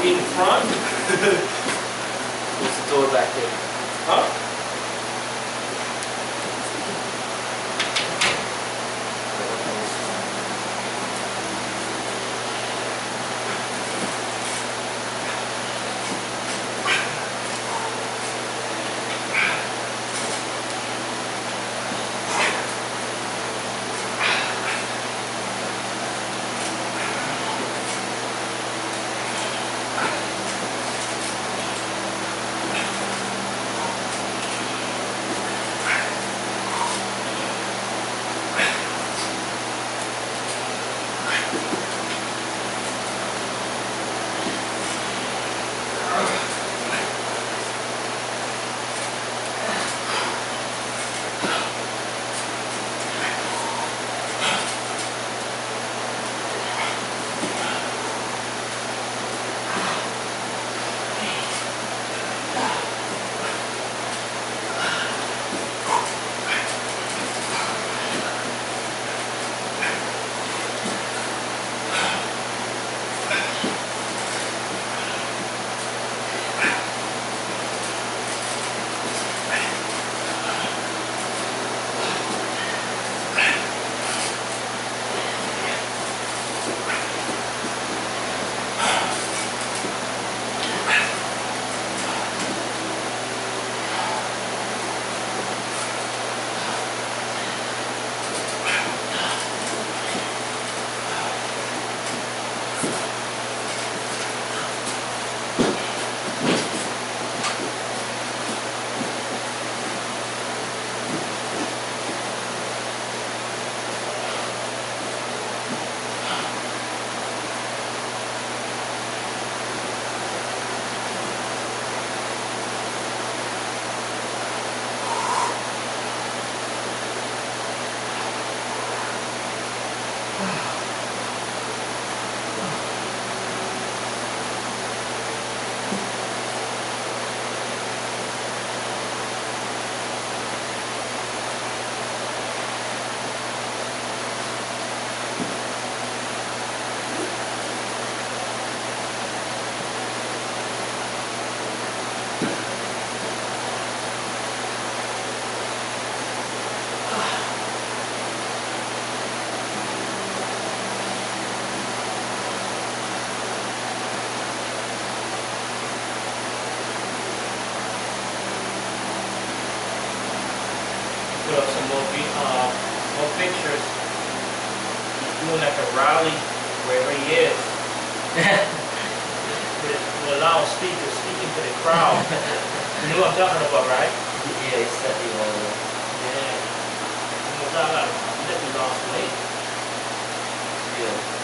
be in front. There's a door back there. Huh? Put up some more pictures. He's doing like a rally wherever he is. with a loud speaker speaking to the crowd. You know what I'm talking about, right? Yeah, it's stepping all over. Yeah. You know what I'm talking about? Let me lost weight. Yeah.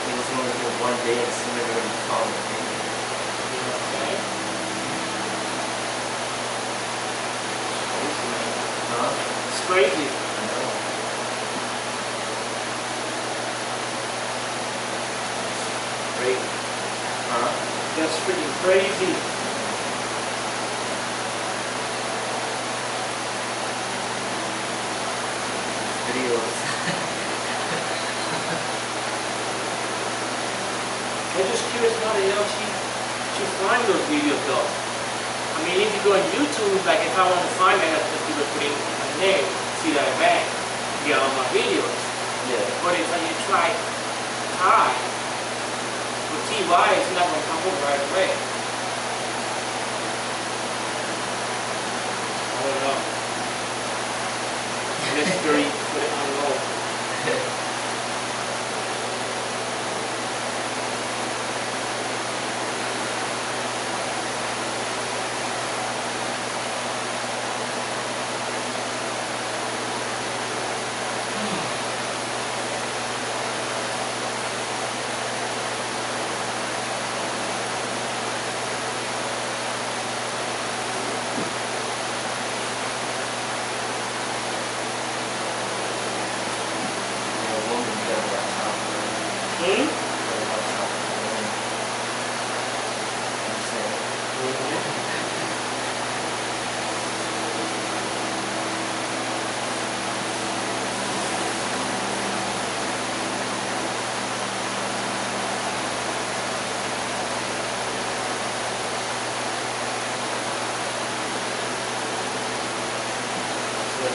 It was only for one day and somebody already called me. You know what I'm saying? Huh? It's crazy. I know. Crazy. Huh? That's freaking crazy. Videos. I'm just curious how the hell she find those videos though. I mean, if you go on YouTube, like if I want to find that, I have to people put in my name, see that back, get all my videos. Yeah. But if you try Ty, with TY, it's not going to come up right away. I don't know. Mystery, put it on hold.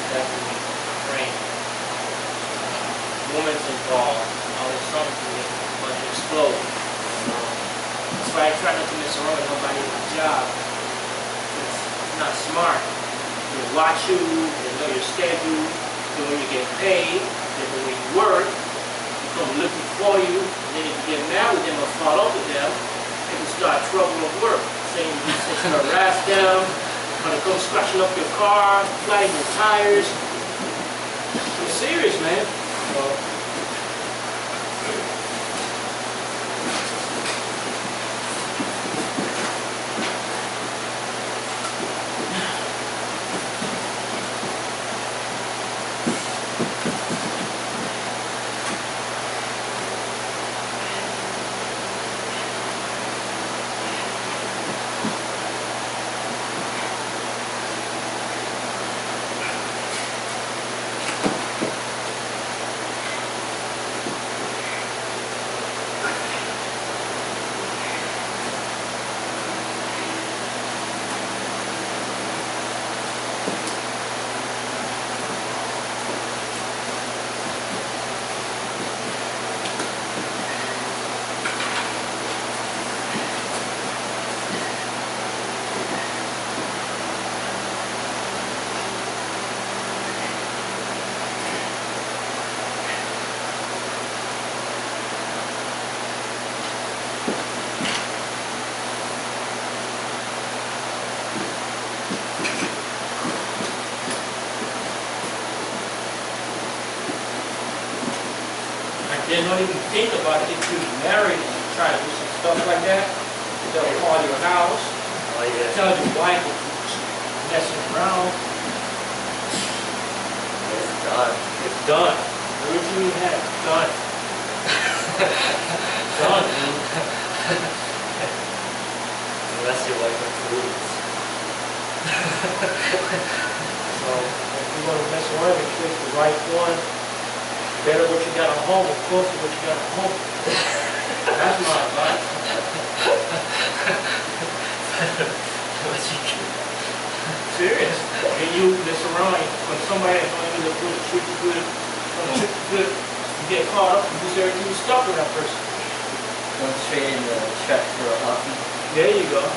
Definitely train. Woman's involved, all this something but to explode. That's why I try not to mess around with nobody in my job. It's not smart. They watch you, they know your schedule, they know when you get paid, they know when you work, they come looking for you, and then if you get mad with them or fall up with them, they can start trouble at work. Saying you can harass them, or they come scratching up your car, flattening your tires. It's serious, man. They don't even think about it if you're married and you try to do some stuff like that. They'll call your house, tell your wife if you're messing around. It's done. It's done. Everything you had, done. Done, dude. Unless your wife approves. So, if you want to mess around, make sure it's the right one. Better what you got at home, of course, than what you got at home. That's my advice. Serious. And you mess around, when somebody is going to treat you good, you get caught up and do everything you're stuck with that person. Don't trade in the track for a hockey. There you go.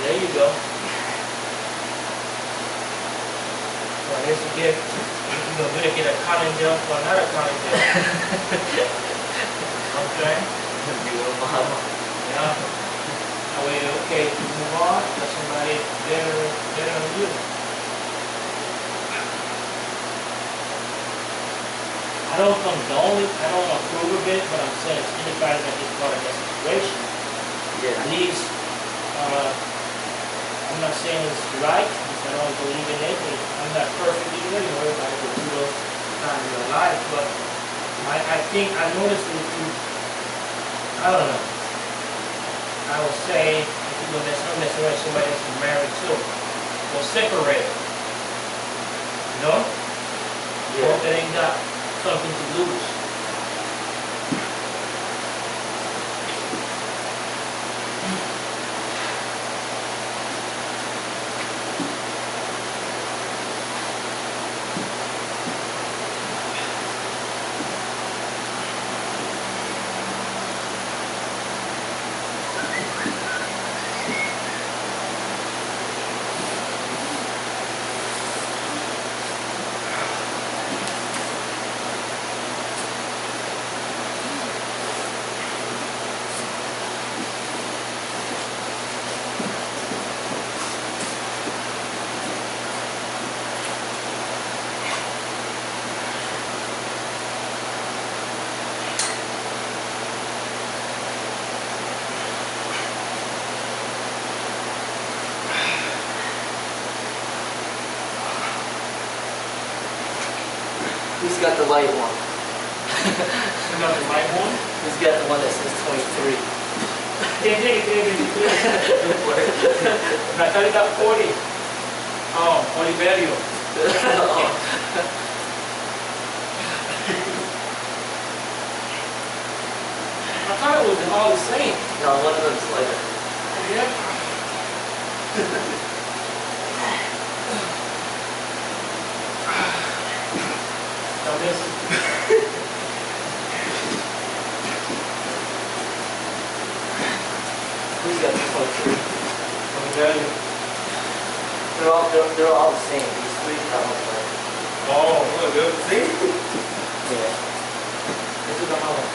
There you go. Well, here's the gift. You're going to get a cotton gel for another cotton gel. Okay? Yeah. That way, okay, you move on, let somebody better than you. I I don't condone it, I don't approve of it, but I'm saying if anybody that gets caught in that situation, Yeah. at least, I'm not saying it's right, because I don't believe in it, and I'm not perfect either, you know, everybody goes through those times in their life, but I think, I noticed it too, I don't know. I would say, if you go necessarily somebody that's married too, or separated, you know? Yeah. Hope they ain't got something to lose. Who's got the light one? You know the right one? Who's got the one that says 23? Natalie got 40. Oh, Oliverio. I thought it was all the same. No, one of them's lighter. Yeah. Now this is Who's got the 23? Oliverio. They're all the same. These three problems like. Oh, good. See? Yeah. This is the house.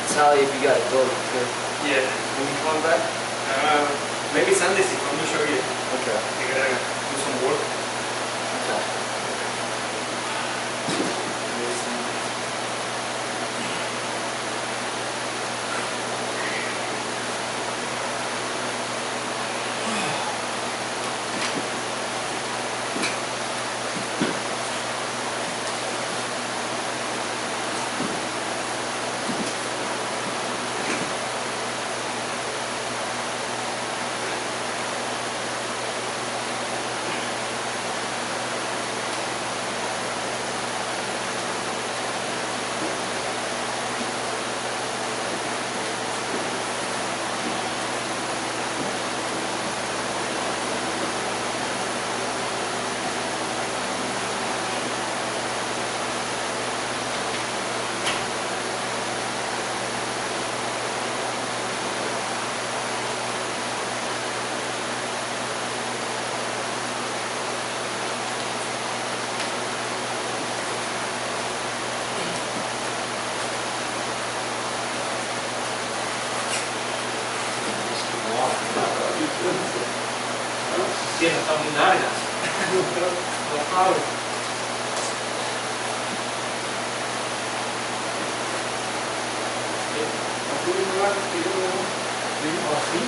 Sally, if you gotta go, you could. Yeah. When you come back? Maybe Sunday if I'm not sure yet. Okay. I gotta do some work. Okay. Tiene está muy largas. No problem. ¿Así?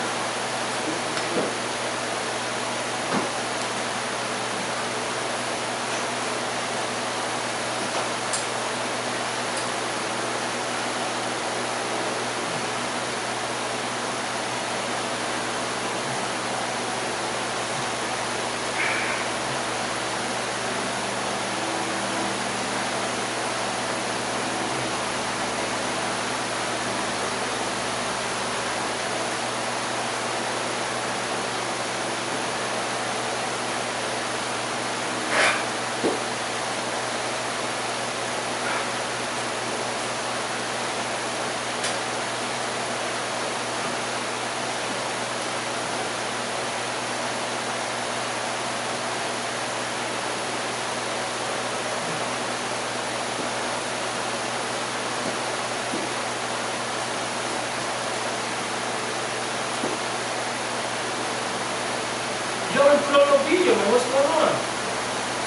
Yo no upload no video, man. What's going on?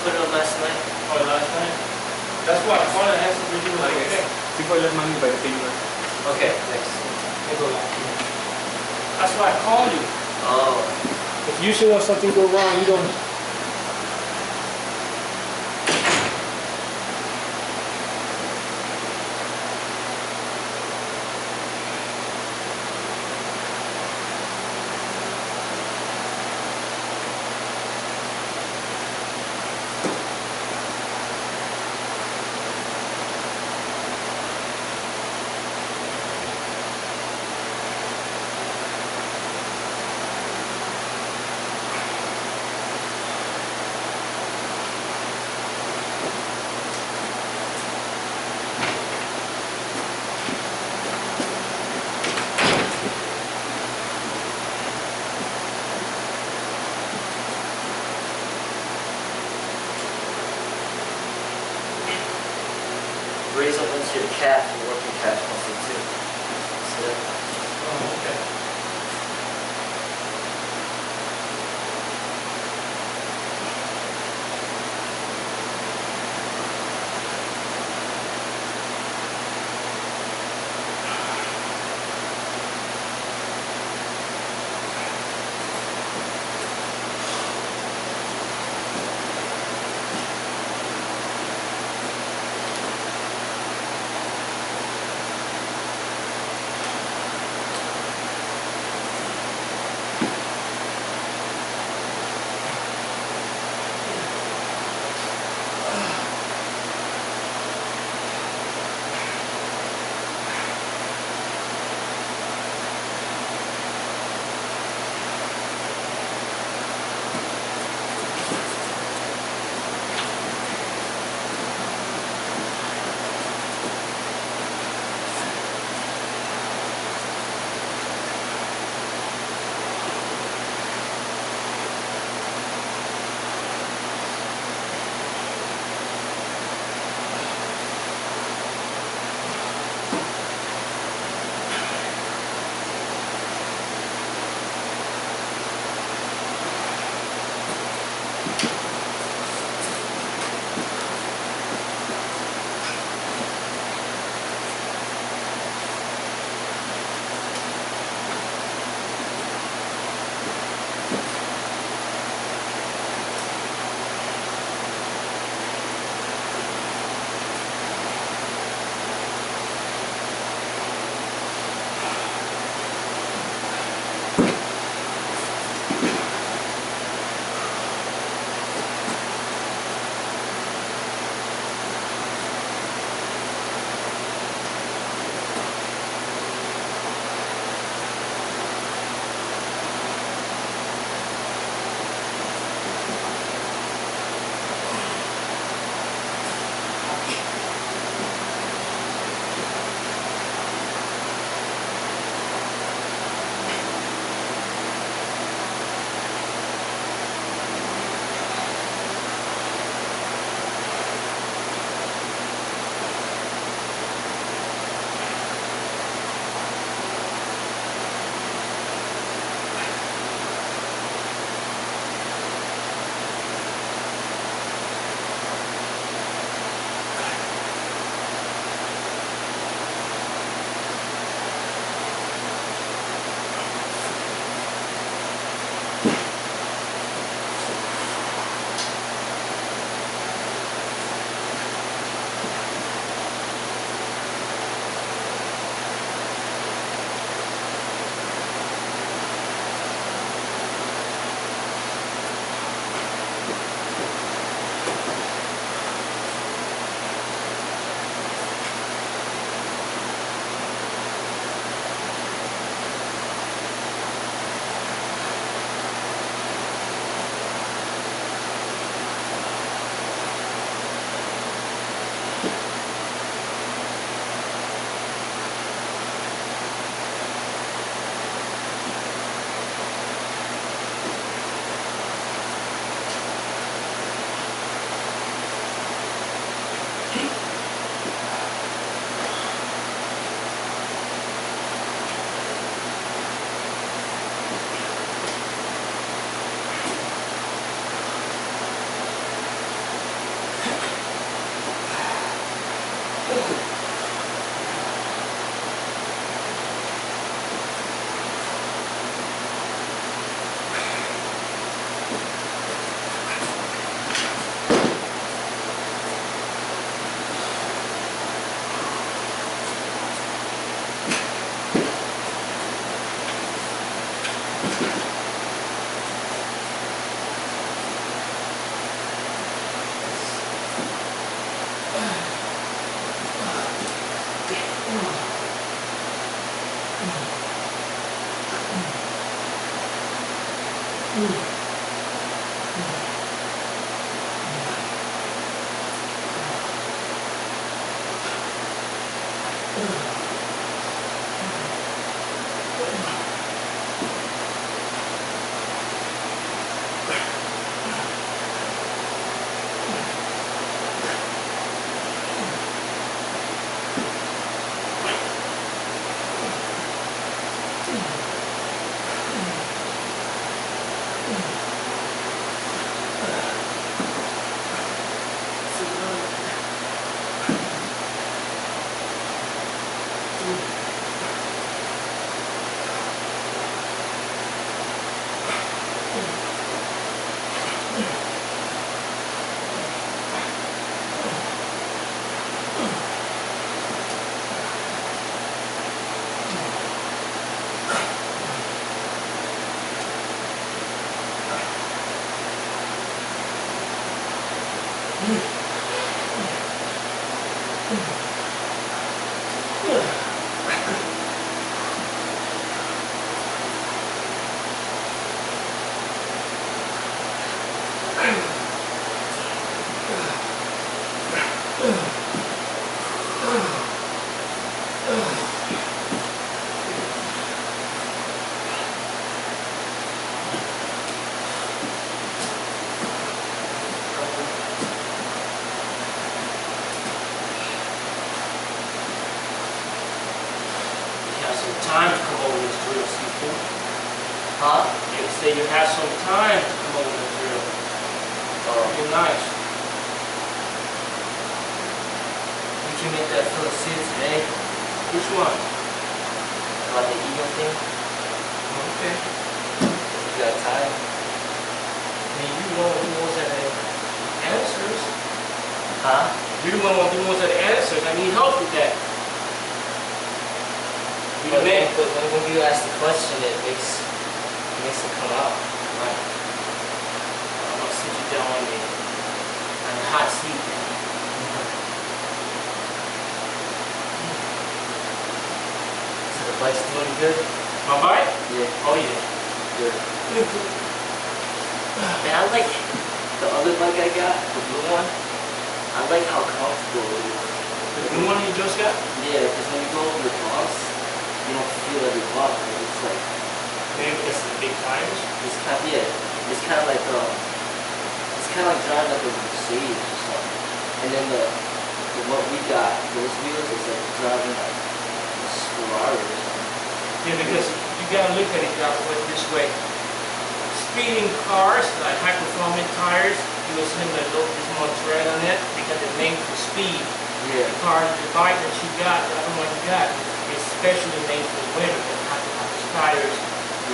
Put it on last night. Oh, last night? That's why I thought it has to be doing like okay. Sí fue las manos para que Okay, thanks. That's why I called you. Oh. If usually when something go wrong, you don't. Raise up into your calf, your working calf muscle too. See that? Oh, okay. Time to come over this drill, Seafood. Huh? You say you have some time to come over this drill. You're nice. We can make that for the city today. Which one? About the ego thing. Okay. You got time? I mean, you the one who knows that answers. Huh? You're the one who knows that answers. I need help with that. But when you ask the question, it makes it come out. Right. I'm gonna sit you down on the hot seat. So the bike's doing good? My bike? Yeah. Oh yeah. Good. Man, I like the other bike I got, the blue one. I like how comfortable it is. The new one you just got? Yeah, because when you go over the bumps, you don't feel every bump. It's like Maybe it's the big tires. it's kind of, yeah. It's kind of like driving like a Mercedes or something. And then the what we got, those wheels, it's like driving like a Ferrari or something. Yeah, because you gotta look at it this way. Speeding cars, like high performance tires, you will see them that look this more tread on it because they're made for speed. Yeah. The bike that you got, the other one you got, is specially made for winter. It has to have those tires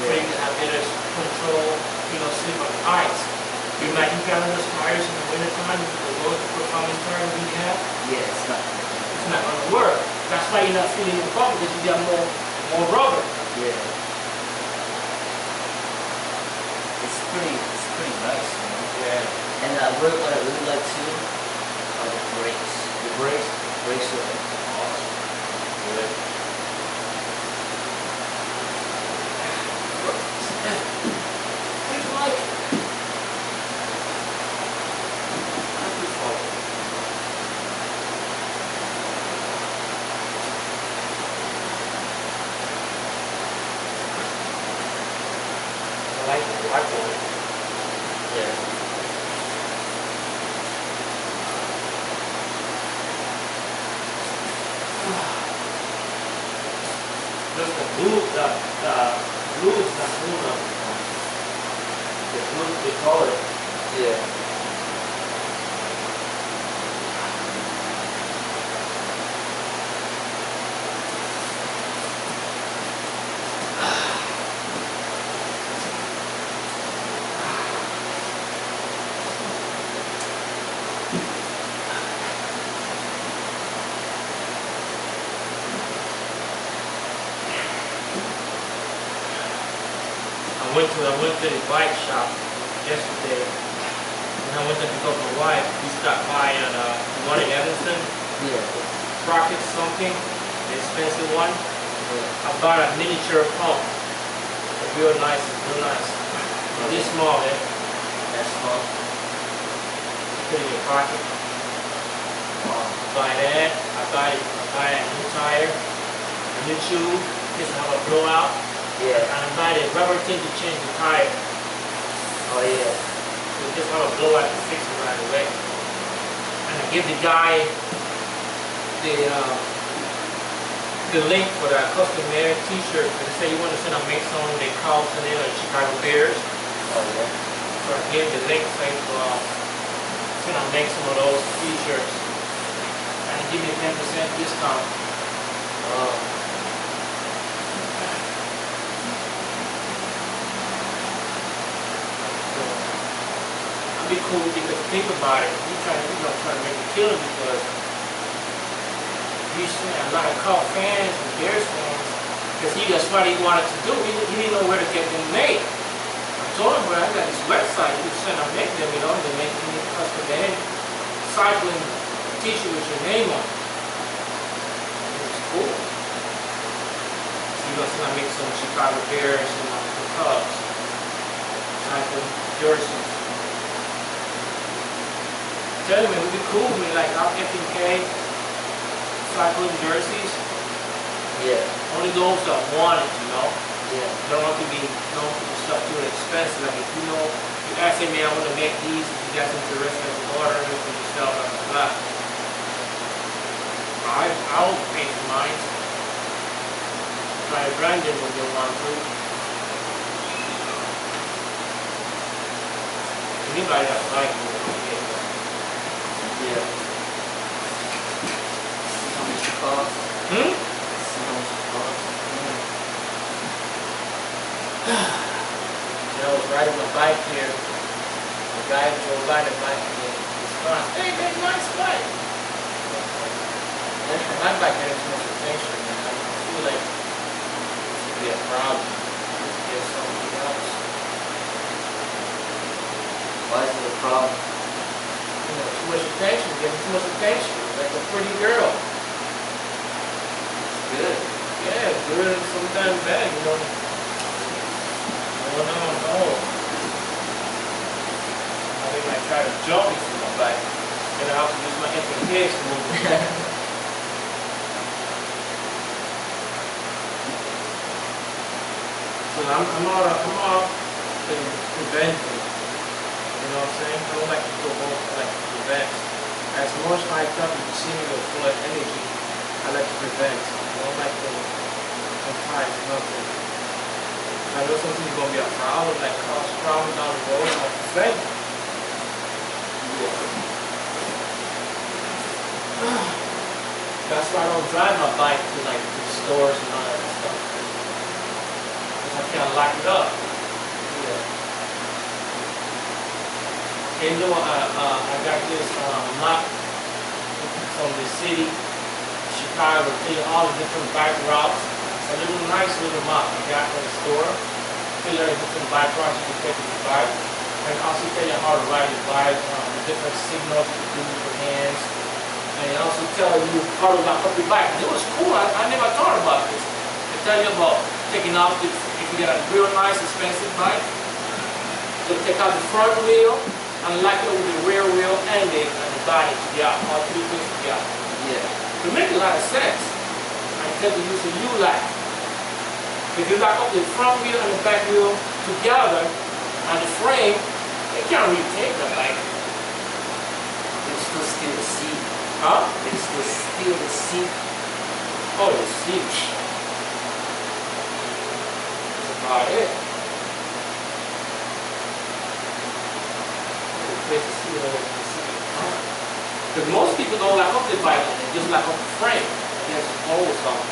where you can have better control, slip on ice. You imagine having those tires in the winter time with the low performance tires we have, Yeah, it's not. it's not gonna work. That's why you're not feeling the problem because you got more rubber. Yeah. It's pretty nice, you know. Yeah. And what I really like too are the brakes. The brakes. Brakes are awesome. Good. What do you like? I like the black one. Yeah. Just the blue is not blue enough. The blue, the color. Yeah. I I went to the bike shop yesterday, and I went to pick up my wife. We stopped by at the one in Evanston, Yeah. Rocket something, the expensive one. Yeah. I bought a miniature pump. It's real nice, real nice. This small, man. That's small. Put it in your pocket. Wow. Buy that. I buy a new tire, a new tube. Just have a blowout. Yeah. And I buy the rubber thing to change the tire. Oh yeah. So just have a blowout to fix it right away. And I give the guy the link for that custom made t-shirt. They say you want to send a mix on the Carlton or Chicago Bears. Oh yeah. So I gave the link saying send a make some of those t-shirts. And give me a 10% discount. Oh. Be cool because think about it. We trying to make a killing because you see a lot of Cub fans and Bears fans because that's what he wanted to do. He didn't know where to get them made. I told him, well, I got this website. You can send them make them, they make them custom made cycling t-shirt with your name on it. It's cool. So you're gonna send them make some Chicago Bears and some Cubs cycling jerseys. Tell me, it would be cool, man, like our F&K cycling jerseys. Yeah. Only those that want it, Yeah. You don't have to be, stuff too expensive. Like if you ask me, man, I want to make these, if you got some interested in order, you can just sell blah, blah, blah. I'll pay for mine. Try branding when you want to. Anybody that's like me, Yeah. See how much it costs? See how much it costs? I was riding my bike here. The guy drove by the bike and he was hey, that's a nice bike. And for my bike, I had too much attention. And I feel like it should be a problem. Get something else. Why is it a problem? Too much attention, getting too much attention, like a pretty girl. Good. Yeah, good and sometimes bad, No. I think I try to jump me from my bike, and I have to use my FNKs to move it. So I'm all in preventing. You know what I'm saying? I don't like to go home, I like to prevent. As most hyped up, you see me go full of energy, I like to prevent. I don't like to confine to nothing. I know something's going to be a problem, like cause problems down the road, I'm prevent. That's why I don't drive my bike to like the stores and all that stuff. Because I can't lock it up. And I got this map from the city, Chicago, tell you all the different bike routes. It's a little nice little map I got from the store. Tell you the different bike routes you can take with your bike. And also tell you how to ride your bike, the different signals you can do with your hands. And also tell you how to lock up your bike. And it was cool, I never thought about this. They tell you about taking out, if you get a real nice expensive bike, they'll take out the front wheel, and lock it with the rear wheel and the body together, all three things together. Yeah. It makes a lot of sense. I tell you use a U-lock. If you lock up the front wheel and the back wheel together on the frame, you can't really take the bike. They still steal the seat. Huh? They still steal the seat. Oh, the seat. That's about it. Because most people don't lock up the bike, they just lock up the frame. That's always something.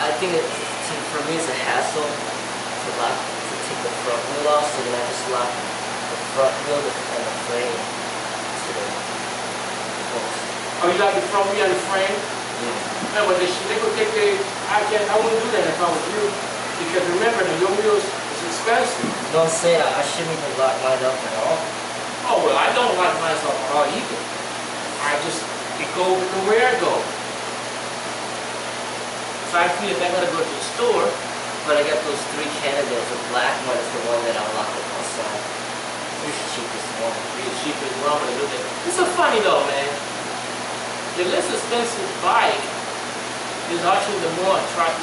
I think for me it's a hassle to take the front wheel off, so then I just lock the front wheel and the frame to the post. Oh, you like the front wheel and the frame? Yeah. No, but they could take I wouldn't do that if I was you. Because remember, your wheels is expensive. Don't say I shouldn't even lock mine up at all. Oh, well, I don't like myself at all either. I just, it go with the way I go. So I feel if I gotta go to the store, But I got those 3 candidates. The black one is the one that I locked up myself. It's the cheapest one. the cheapest one, but look at it's so funny though, man. The less expensive bike is actually the more attractive.